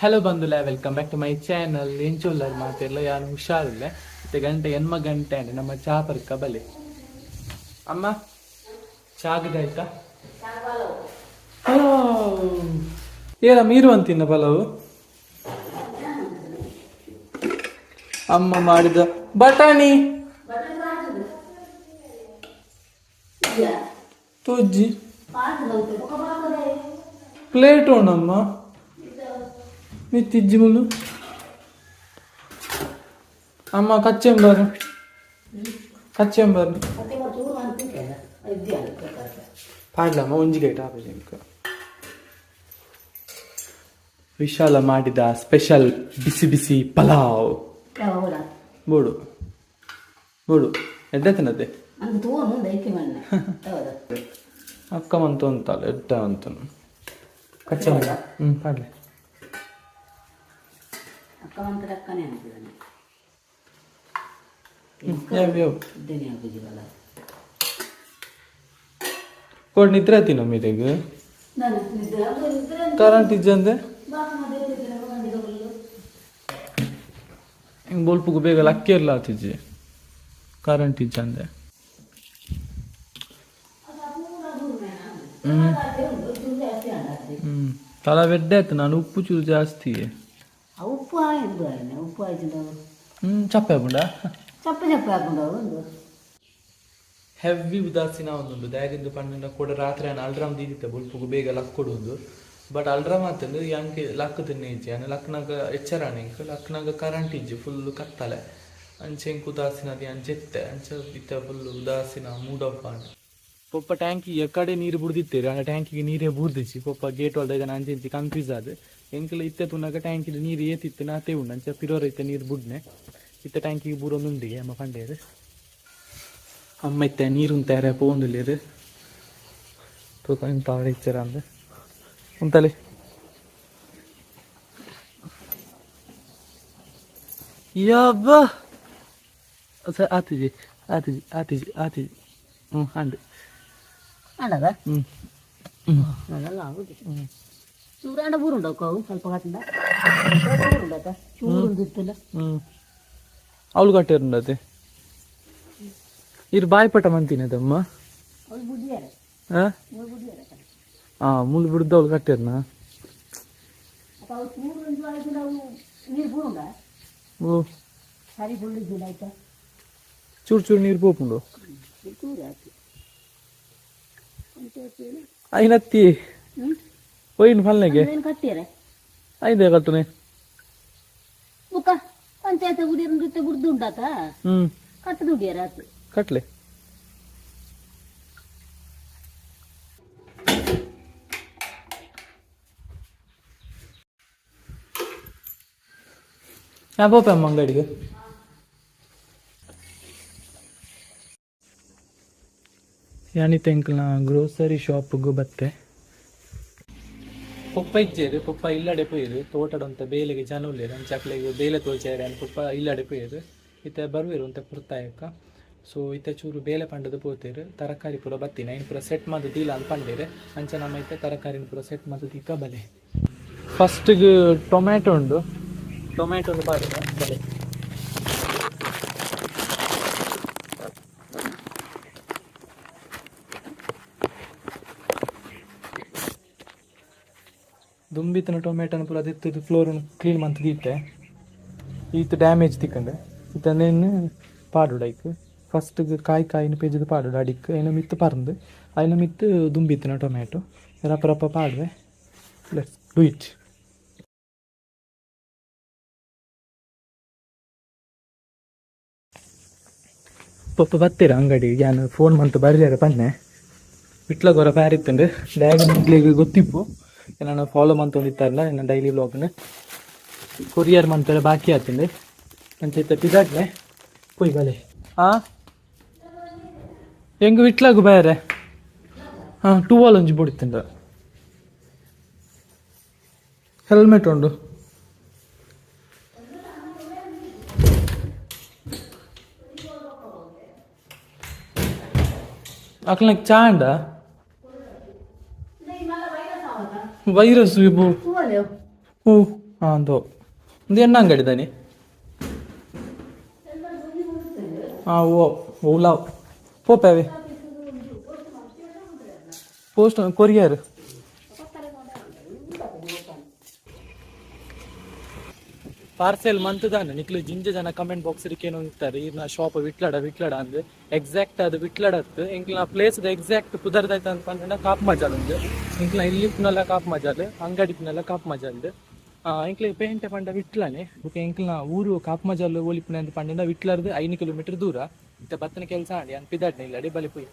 Hello ಬಂಧುಲ welcome back to my channel. ಎಂಚುಲ್ಲರ್ ಮಾತೆಲ್ಲ ಯಾರು ಹುಷಾರಿಲ್ಲ. ಮತ್ತೆ ಗಂಟೆ ಎನ್ಮ ಗಂಟೆ ಅಂದ್ರೆ ನಮ್ಮ ಚಾ ಪರ್ಕ ಬಲೆ ಅಮ್ಮ ಚಾಗದಾಯ್ತಾ? ಏನ ಮೀರು ಅಂತಿನ್ನ ಪಲಾವು ಅಮ್ಮ ಮಾಡಿದ ಬಟಾಣಿ ತುಜ್ಜಿ ಪ್ಲೇಟ್ ಉಣ್ಣಮ್ಮ ತಿಜ್ಜಿ ಮುಳ್ಳು ಅಮ್ಮ ಕಚ್ಚೆಂಬರು ಪಾಡ್ಲಮ್ಮ ಒಂಜಿಗೈಟ ವಿಶಾಲ ಮಾಡಿದ ಸ್ಪೆಷಲ್ ಬಿಸಿ ಬಿಸಿ ಪಲಾವ್ ಬೋಡು ಬೋಡು ಎಡ್ಡತನದೆ ಅಕ್ಕ ಮಂತು ಅಂತಲ್ಲ ಎಡ್ಡ ಅಂತ ಕಚ್ಚೆ ಪಾಡ್ಲೆ ಕೋಡ್ ನಿದ್ರೆ ಆತೀನ ಮೀರೆಗೆ ಕರೆಂಟ್ ಇಜ್ಜಂದೆ ಹಿಂಗೆ ಬೋಲ್ಪುಗು ಬೇಗ ಲಕ್ಕಿ ಇರಲ್ಲ ಆತಿಜ್ಜಿ ಕರೆಂಟ್ ಇಜ್ಜಂದೆ ತಲ ಬೆಡ್ಡೆ ಆಯ್ತು ನಾನು ಉಪ್ಪು ಚೂರು ಜಾಸ್ತಿ ಉಪ್ಪು ಉಪ್ಪು ಆಯ್ತು ಚಪ್ಪೆ ಹಾಕೊಂಡ ಚಪ್ಪೆ ಚಪ್ಪೆ ಹಾಕೊಂಡು ಹೆವಿ ಉದಾಸೀನ ಒಂದುಂಡು ದಾಯದಿಂದ ಪಂಡ ಕೂಡ ರಾತ್ರಿ ನಾನು ಅಲ್ರಾಮ್ ದೀದಿತ್ತೆ ಬುಲ್ಪುಗು ಬೇಗ ಲಕ್ ಕೊಡುವುದು. ಬಟ್ ಅಲ್ರಾಮ್ ಆತಂದ್ರೆ yanke ಲಕ್ ತಿನ್ನೆ ಇಜ್ಜಿ ಅನ್ನ ಲಕ್ನಾಗ ಎಚ್ಚರಾಣೆ ಇಂಕ ಲಕ್ನಾಗ ಕರೆಂಟ್ ಇಜ್ಜಿ ಫುಲ್ ಕತ್ತಲೆ ಅಂಚೆ ಇಂಕ ಉದಾಸೀನ ಅದು ಅಂಚೆತ್ತೆ ಅಂಚೆ ಇತ್ತ ಫುಲ್ ಉದಾಸೀನ ಮೂಡ್ ಆಫ್ ಆಂಡ್ ಪೊಪ್ಪ ಟ್ಯಾಂಕಿ ಎಕಡೆ ನೀರು ಬುಡ್ದಿತ್ತೇರಿ ಆ ಟ್ಯಾಂಕಿಗೆ ನೀರೇ ಬುಡ್ದಿಚ್ಚಿ ಪೊಪ್ಪ ಗೇಟ್ ಒಳ್ದಾಗ ಅಂಚೆ ಇಂಚಿ ಕನ್ಫ್ಯೂಸ್ ಆದ ಎಂಕಲ ಇತ್ತೆ ತುನಾಗ ಟ್ಯಾಂಕಿದ ನೀರು ಏತಿತ್ತು ನಾತೆ ಉಂಡು ಅಂಚೆ ಪಿರೋರ್ ಐತೆ ನೀರು ಬುಡ್ನೆ ಇತ್ತ ಟ್ಯಾಂಕಿಗೆ ಬೂರೊಂದು ಉಂಡಿಗೆ ಅಮ್ಮ ಪಂಡೇರು ಅಮ್ಮ ಇತ್ತೆ ನೀರು ಉಂತಾರೆ ಪೋಂದುಲೇರು ತೂಕ ಇಂತ ಇಚ್ಚಾರ ಅಂದ್ರೆ ಉಂತಲೆ ಯಬ್ಬ ಆತಿಜಿ ಆತಿಜಿ ಆತಿಜಿ ಆತಿಜಿ ಅಂಡು ಅಂಡದ ಅದೆಲ್ಲ ಆಗುದು ಚೂರಾಂಡ ಬೂರುಂಡವು ಸ್ವಲ್ಪ ಕಟ್ಟಿಂದ ಬೂರುಂಡತ ಚೂರುಂದಿತ್ತಿಲ್ಲ ಅವಳು ಕಟ್ಟಿರುಂಡತೆ ಇರು ಬಾಯ್ಪಟ ಮಂತಿನದಮ್ಮ ಅವಳು ಬುಡ್ಡಿಯಾರ ಮುಳ್ಳು ಬಿಡ್ದು ಅವಳು ಕಟ್ಟಿರ್ನ ಓ ಸರಿ ಬುಳ್ಳಿದ್ದಿಲ್ಲ ಆಯ್ತಾ ಚೂರು ಚೂರು ನೀರು ಪೋಪುಂಡು ಐನತ್ತಿ ಒಯ್ನು ಫಲ್ನೆಗೆ ಕಟ್ಟಿರ ಐದೇ ಕಟ್ಟನೆ ಬುಕ್ಕ ಪಂಚಾಯತ್ ಗುಡಿ ನೃತ್ಯ ಬುಡ್ದು ಉಂಟಾತ ಕಟ್ಟು ದುಡಿಯಾರ ಆತು ಕಟ್ಲೆ ಯಾ ಪೋಪೆ ಅಮ್ಮ ಅಂಗಡಿಗೆ ಯಾನಿತ್ತೆ ಅಂಕಲ್ನ ಗ್ರೋಸರಿ ಶಾಪ್ಗೂ ಬತ್ತೆ ಪೊಪ್ಪ ಇಜ್ಜೇರು ಪೊಪ್ಪ ಇಲ್ಲಡೆ ಪೋಯಿರು ತೋಟಡಂತ ಬೇಲೆಗೆ ಜನ ಉಳ್ಳೇರು ಅಂಚಕ್ಲೆಗೆ ಬೇಲೆ ತೋಲ್ಚೇರಿ ಅಂತ ಪೊಪ್ಪ ಇಲ್ಲಡೆ ಪೋಯಿರು ಇತ್ತೆ ಬರುವೇರು ಅಂತ ಪುರ್ತಾಯಕ್ಕ. ಸೊ ಇತ್ತೆ ಚೂರು ಬೇಲೆ ಪಂಡದು ಪೋತೇರು ತರಕಾರಿ ಪೂರ ಬತ್ತೀನಿ ಐನು ಪೂರ ಸೆಟ್ ಮಾಡಿ ದೀಲ ಅಂತ ಪಂಡೇರು ಅಂಚ ನಮ್ಮ ಇತ್ತೆ ತರಕಾರಿನ ಪೂರ ಸೆಟ್ ಮಾಡಿ ದೀಕ ಬಲೆ. ಫಸ್ಟಿಗೆ ಟೊಮ್ಯಾಟೊ ಉಂಡು ಟೊಮ್ಯಾಟೊ ಪಾಡಿದ ಬಲೆ ದುಂಬಿತನ ಟೊಮೆಟೊನ ಪೂರ ದಿತ್ತು ಫ್ಲೋರನ್ನು ಕ್ಲೀನ್ ಮಂತ್ ದೀತೆ ಈತ ಡ್ಯಾಮೇಜ್ ತಿಕ್ಕಂಡೆ ಇತ್ತಂದೇನು ಪಾಡುಡೈಕ್ ಫಸ್ಟ್ಗೆ ಕಾಯಿನ ಪೇಜದ ಪಾಡುಡು ಅಡಿಕ್ ಏನೋ ಮಿತ್ತು ಪರಂದು അതിന് മിത്ത് ദുംബിത്തിന് ടൊമാറ്റോ റപ്പ പാടുവേ ലെറ്റ്സ് ഡു ഇറ്റ്. ಪಪ್ಪ ಬರ್ತೀರ ಅಂಗಡಿಗೆ ನಾನು ಫೋನ್ ಮಂತು ಬರಲಿಲ್ಲ ಪನ್ನೆ ಬಿಟ್ಲ ಗೊರ ಪ್ಯಾರಿತ್ತಂಡು ಡ್ಯಾಗನ್ಗೆ ಗೊತ್ತಿಪ್ಪು ನಾನು ಫಾಲೋ ಮಂತೊಂದಿತ್ತಾರಲ್ಲ ನಾನು ಡೈಲಿ ವ್ಲಾಗ್ನ ಕೊರಿಯರ್ ಮಂತೇಳಿ ಬಾಕಿ ಆತಂಡು ಅಂಚೈತೆ ಪಿದಾಟ್ಲೆ ಪೊಯ್ ಬಲೆ ಹೆಂಗೆ ವಿಟ್ಲಾಗು ಬೇರೆ ಟೂವಾಲ್ ಒಂಜಿ ಬುಡಿತ್ತಂಡ ಹೆಲ್ಮೆಟ್ ಉಂಡು ಅಕ್ಲಕ್ಕೆ ಚಾ ಅಂಡ ವೈರಸ್ ಹ್ಞೂ ಹಾಂ ಅದು ಒಂದು ಎಣ್ಣೆ ಅಂಗಡಿ ದಾನಿ ಹಾಂ ಓಲಾ ಪೋಪೇವೆ ಪೋಸ್ಟ್ ಕೊರಿಯರ್ ಪಾರ್ಸೆಲ್ ಮಂತದಾನೆ ನಿಕ್ಲು ಜಿಂಜ ಜನ ಕಮೆಂಟ್ ಬಾಕ್ಸ್ ಏನು ಇರ್ತಾರೆ ಇನ್ನ ಶಾಪ್ ವಿಟ್ಲಡ ಅಂದ್ರೆ ಎಕ್ಸಾಕ್ಟ್ ಅದು ವಿಟ್ಲಡತ್ತು ಇಂಕ್ಲ ಪ್ಲೇಸ್ ಎಕ್ಸಾಕ್ಟ್ ಕುದರ್ದಾಯ್ತು ಅಂತ ಕಾಪ್ ಮಜಾಲ್ ಉಂದು ಇಂಕ್ಲ ಇಲ್ಲಿಪ್ನೆಲ್ಲ ಕಾಪ್ ಮಜಾಲ್ ಅಂಗಡಿಪ್ನೆಲ್ಲ ಕಾಪ್ ಮಜಾಲ್ ಇಂಕ್ಲ ಪೇಂಟೆ ಪಂಡ ವಿಟ್ಲನೆ ಬುಕ್ ಇಂಕ್ಲ ಊರು ಕಾಪ್ ಮಜಾಲ್ ಒಲಿಪುನೆ ಅಂತ ಪಂಡ ವಿಟ್ಲರ್ದು 5 ಕಿಲೋಮೀಟರ್ ದೂರ ಇತ್ತ ಬತ್ತನ ಕೆಲಸ ಆಡಿ ಅನ್ ಪಿದಾಡ್ನೆ ಇಲ್ಲಡಿ ಬಲಿ ಪೋಯಿ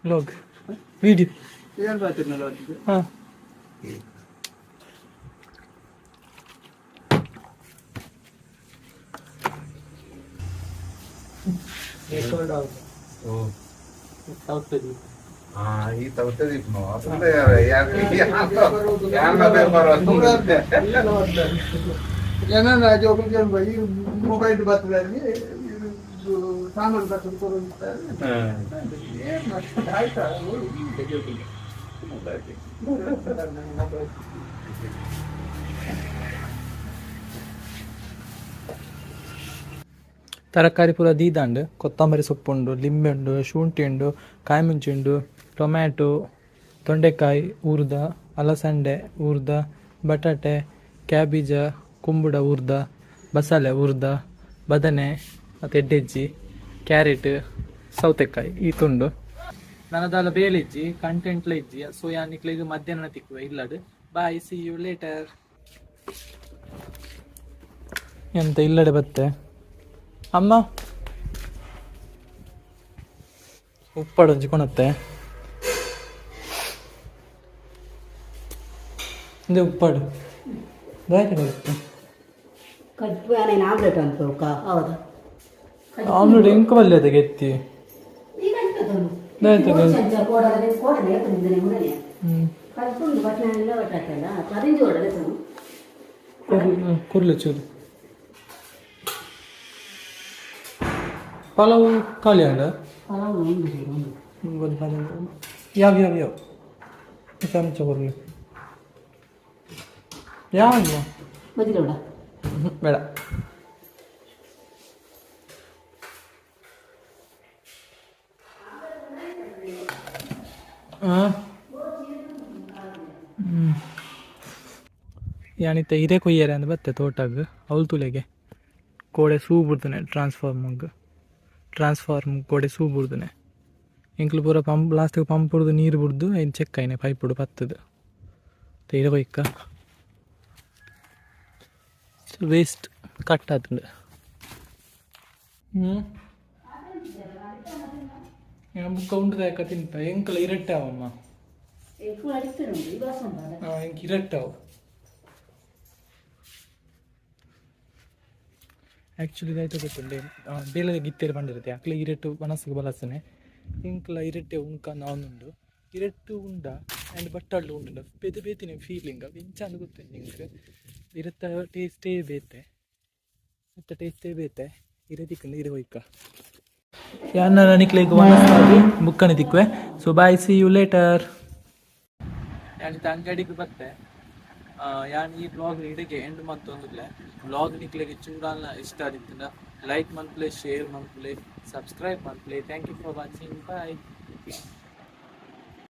log video हाँ ಈ ತವತದಿ ಅಸಲ ಯಾರ ಬೇರೆ ಏನನ್ನ ಜೋಗಲ್ ಬೈ ಮೊಬೈಲ್ ಬರ್ತದೆ ಸಾಂಗಲ್ ಬರ್ತದೆ ತರಕಾರಿ ಪೂರ ದೀದಾಂಡು ಕೊತ್ತಂಬರಿ ಸೊಪ್ಪು ಉಂಡು ಲಿಂಬೆ ಉಂಡು ಶುಂಠಿ ಉಂಡು ಕಾಯಿ ಮುಂಚಿ ಉಂಡು ಟೊಮ್ಯಾಟೊ ತೊಂಡೆಕಾಯಿ ಊರ್ದ ಅಲಸಂಡೆ ಊರ್ದ ಬಟಾಟೆ ಕ್ಯಾಬೇಜ ಕುಂಬುಡ ಊರ್ದ ಬಸಳೆ ಊರ್ದ ಬದನೆ ಮತ್ತು ಎಡ್ಡೆಜ್ಜಿ ಕ್ಯಾರೆಟ್ ಸೌತೆಕಾಯಿ ಈ ತುಂಡು ನನ್ನದಲ್ಲ ಬೇಲಿಜ್ಜಿ ಕಂಟೆಂಟ್ಲ ಇಜ್ಜಿ ಸೊ ಯಾನಿಕ್ಲಿಗೆ ಮಧ್ಯಾಹ್ನ ತಿಕ್ಕುವ ಇಲ್ಲಡು ಬಾಯ್ ಸಿ ಯು ಲೇಟರ್ ಎಂತ ಇಲ್ಲಡೆ ಬತ್ತೆ ಅಮ್ಮ ಉಪ್ಪಾಡು ಹಂಚಿಕೊಣತ್ತೆ ಇದು ಉಪ್ಪಾಡು ಆಮ್ಲೆಟ್ ಎಂಕ ಬಲ್ಲೆ ಅದಕ್ಕೆ ಎತ್ತಿ ಕುರ್ಲೆ ಚೂರು ಪಲಾವ್ ಖಾಲಿ ಅಂಡ ಯಾವ ಯಾವ ಯಾವ ಚಮಚ ಕೊರ್ಲಿ ಯಾವ ಬೇಡ ಯಾನಿತ್ತ ಹಿರೇ ಕೊಯ್ಯರೆ ಅಂದ್ರೆ ಬತ್ತೆ ತೋಟಾಗ ಅವಳು ತುಲೆಗೆ ಕೋಡೆ ಸೂ ಬಿಡ್ತಾನೆ ಟ್ರಾನ್ಸ್ಫಾರ್ಮ್ ಕೋಡೆ ಸೂ ಬಿಡ್ತಾನೆ ಇಂಕ್ಲು ಪೂರ ಪಂಪ್ ಲಾಸ್ಟಿಗೆ ಪಂಪ್ ಬಿಡ್ದು ನೀರು ಬಿಡ್ದು ಏನು ಚೆಕ್ ಆಯ್ನೆ ಪೈಪ್ ಬಿಡು ಪತ್ತದು ಹಿರೇ ಕೊಯ್ಕ ವೇಸ್ಟ್ ಕಟ್ ಆತುಂಡು ಬುಕ್ಕ ಉಂಟದಾಯಕ ತಿಂಪ ಎಂಕಲ ಇರಟ್ಟಾವಮ್ಮ ಎಂಕ ಇರಟ್ಟಾವು ಆ್ಯಕ್ಚುಲಿ ಇದಾಯ್ತು ಗೊತ್ತುಂಡೆ ಬೇಲೆ ಗಿತ್ತೇರಿ ಬಂದಿರುತ್ತೆ ಅಕ್ಲ ಇರೆಟ್ಟು ಮನಸ್ಸಿಗೆ ಬಲಸನೆ ಇಂಕ್ಲ ಇರೆಟ್ಟೆ ಉಣ್ಕ ನಾನುಂಡು ಇರೆಟ್ಟು ಉಂಡ ಆ್ಯಂಡ್ ಬಟ್ಟಳ್ಳು ಉಂಡು ಬೇತಿನ ಫೀಲಿಂಗ್ ಎಂಚಾಂದು ಗೊತ್ತೇನೆ ನಿಂಗೆ ಇರತ್ತ ಟೇಸ್ಟೇ ಬೇತೆ ಇತ್ತ ಟೇಸ್ಟೇ ಬೇತೆ ಇರೆ ತಿಕ್ಕಂಡು ಇರೆ ಹೋಯ್ಕ ಯಾನ ನಿಕ್ಲಿಗೆ ಮನಸ್ಸಾಗಿ ಬುಕ್ಕಣಿ ತಿಕ್ಕುವೆ so bye see you later ಯಾನಿತ ಅಂಗಡಿಗೆ ಬತ್ತೆ ಯಾನ್ ಈ ಬ್ಲಾಗ್ ಇಡೆಗೆ ಎಂಡ್ ಮತ್ತೊಂದುಲ್ಲೆ ಬ್ಲಾಗ್ ನಿಕ್ಲಿಗೆ ಚೂರಲ್ಲ ಇಷ್ಟ ಆದಿತ್ತಿನ ಲೈಕ್ ಮನ್ಪ್ಲೆ ಶೇರ್ ಮನ್ಪ್ಲೆ ಸಬ್ಸ್ಕ್ರೈಬ್ ಮನ್ಪ್ಲೆ thank you for watching bye